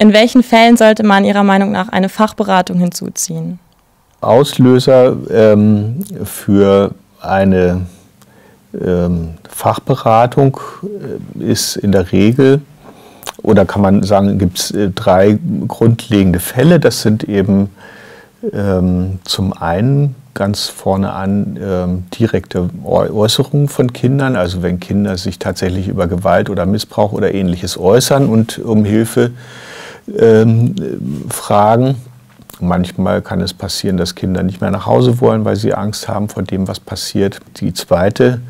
In welchen Fällen sollte man Ihrer Meinung nach eine Fachberatung hinzuziehen? Auslöser für eine Fachberatung ist in der Regel, oder kann man sagen, gibt es 3 grundlegende Fälle. Das sind eben zum einen ganz vorne an direkte Äußerungen von Kindern, also wenn Kinder sich tatsächlich über Gewalt oder Missbrauch oder Ähnliches äußern und um Hilfe fragen. Manchmal kann es passieren, dass Kinder nicht mehr nach Hause wollen, weil sie Angst haben vor dem, was passiert. Die zweite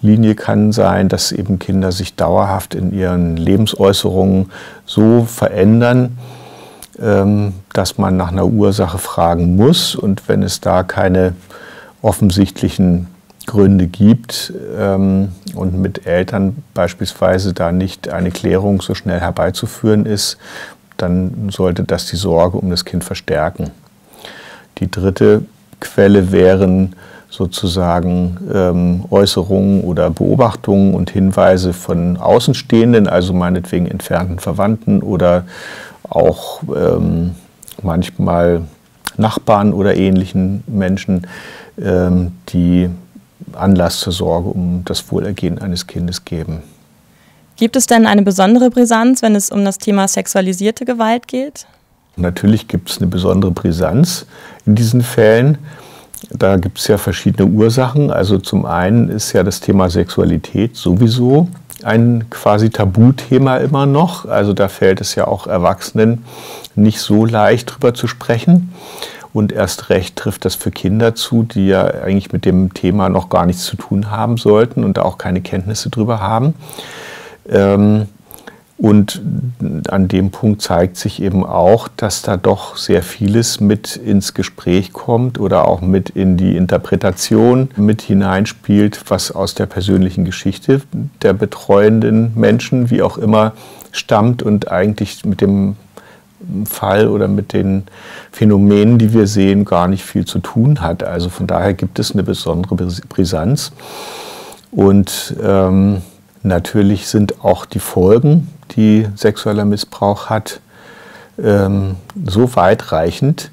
Linie kann sein, dass eben Kinder sich dauerhaft in ihren Lebensäußerungen so verändern, dass man nach einer Ursache fragen muss. Und wenn es da keine offensichtlichen Gründe gibt und mit Eltern beispielsweise da nicht eine Klärung so schnell herbeizuführen ist, dann sollte das die Sorge um das Kind verstärken. Die dritte Quelle wären sozusagen Äußerungen oder Beobachtungen und Hinweise von Außenstehenden, also meinetwegen entfernten Verwandten oder auch manchmal Nachbarn oder ähnlichen Menschen, die Anlass zur Sorge um das Wohlergehen eines Kindes geben. Gibt es denn eine besondere Brisanz, wenn es um das Thema sexualisierte Gewalt geht? Natürlich gibt es eine besondere Brisanz in diesen Fällen. Da gibt es ja verschiedene Ursachen. Also zum einen ist ja das Thema Sexualität sowieso ein quasi Tabuthema immer noch. Also da fällt es ja auch Erwachsenen nicht so leicht drüber zu sprechen. Und erst recht trifft das für Kinder zu, die ja eigentlich mit dem Thema noch gar nichts zu tun haben sollten und da auch keine Kenntnisse drüber haben. Und an dem Punkt zeigt sich eben auch, dass da doch sehr vieles mit ins Gespräch kommt oder auch mit in die Interpretation mit hineinspielt, was aus der persönlichen Geschichte der betreuenden Menschen, wie auch immer, stammt und eigentlich mit dem Fall oder mit den Phänomenen, die wir sehen, gar nicht viel zu tun hat. Also von daher gibt es eine besondere Brisanz. Und natürlich sind auch die Folgen, die sexueller Missbrauch hat, so weitreichend,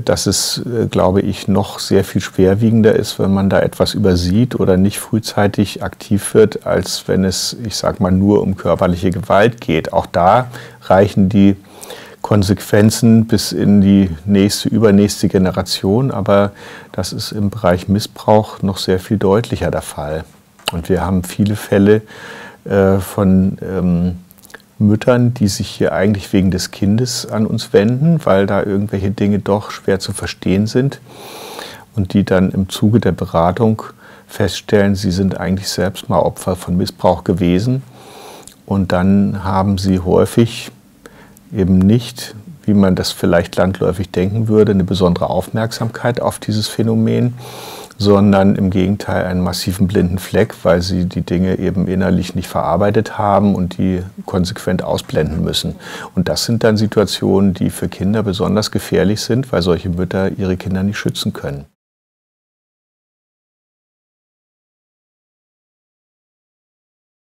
dass es, glaube ich, noch sehr viel schwerwiegender ist, wenn man da etwas übersieht oder nicht frühzeitig aktiv wird, als wenn es, ich sage mal, nur um körperliche Gewalt geht. Auch da reichen die Konsequenzen bis in die nächste, übernächste Generation, aber das ist im Bereich Missbrauch noch sehr viel deutlicher der Fall. Und wir haben viele Fälle von Müttern, die sich hier eigentlich wegen des Kindes an uns wenden, weil da irgendwelche Dinge doch schwer zu verstehen sind und die dann im Zuge der Beratung feststellen, sie sind eigentlich selbst mal Opfer von Missbrauch gewesen. Und dann haben sie häufig eben nicht, wie man das vielleicht landläufig denken würde, eine besondere Aufmerksamkeit auf dieses Phänomen, sondern im Gegenteil einen massiven blinden Fleck, weil sie die Dinge eben innerlich nicht verarbeitet haben und die konsequent ausblenden müssen. Und das sind dann Situationen, die für Kinder besonders gefährlich sind, weil solche Mütter ihre Kinder nicht schützen können.